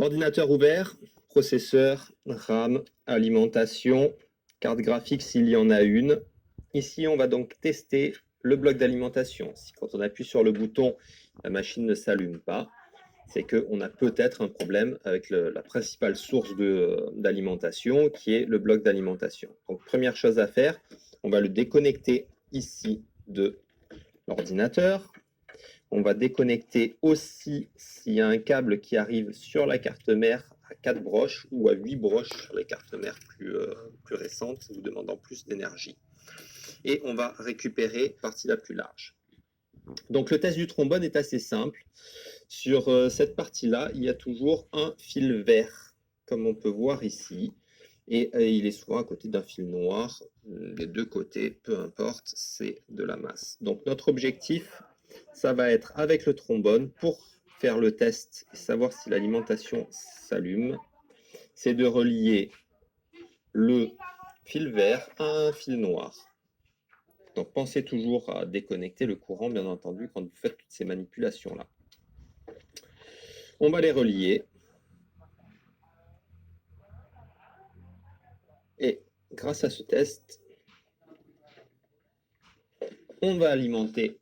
Ordinateur ouvert, processeur, RAM, alimentation, carte graphique s'il y en a une. Ici, on va donc tester le bloc d'alimentation. Si quand on appuie sur le bouton, la machine ne s'allume pas, c'est qu'on a peut-être un problème avec la principale source d'alimentation, qui est le bloc d'alimentation. Donc, première chose à faire, on va le déconnecter ici de l'ordinateur. On va déconnecter aussi s'il y a un câble qui arrive sur la carte mère à 4 broches ou à 8 broches sur les cartes mères plus récentes, vous demandant plus d'énergie. Et on va récupérer la partie la plus large. Donc le test du trombone est assez simple. Sur cette partie-là, il y a toujours un fil vert, comme on peut voir ici. Et il est souvent à côté d'un fil noir. Des deux côtés, peu importe, c'est de la masse. Donc notre objectif, ça va être avec le trombone, pour faire le test et savoir si l'alimentation s'allume, c'est de relier le fil vert à un fil noir. Donc pensez toujours à déconnecter le courant, bien entendu, quand vous faites toutes ces manipulations-là. On va les relier. Et grâce à ce test, on va alimenter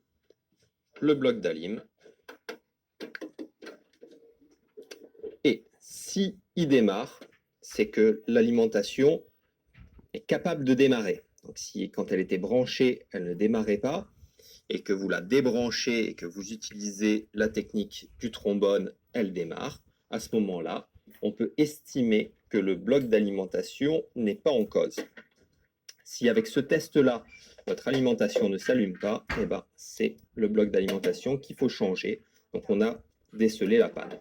le bloc d'alim. Et si il démarre, c'est que l'alimentation est capable de démarrer. Donc si quand elle était branchée, elle ne démarrait pas, et que vous la débranchez et que vous utilisez la technique du trombone, elle démarre, à ce moment-là, on peut estimer que le bloc d'alimentation n'est pas en cause. Si avec ce test-là, votre alimentation ne s'allume pas, eh ben, c'est le bloc d'alimentation qu'il faut changer. Donc on a décelé la panne.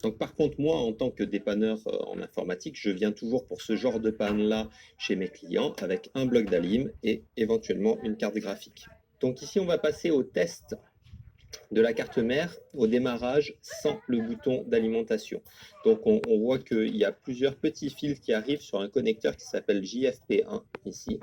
Donc par contre, moi, en tant que dépanneur en informatique, je viens toujours pour ce genre de panne-là chez mes clients avec un bloc d'alim et éventuellement une carte graphique. Donc ici, on va passer au test de la carte mère au démarrage sans le bouton d'alimentation. Donc on voit qu'il y a plusieurs petits fils qui arrivent sur un connecteur qui s'appelle JFP1 ici.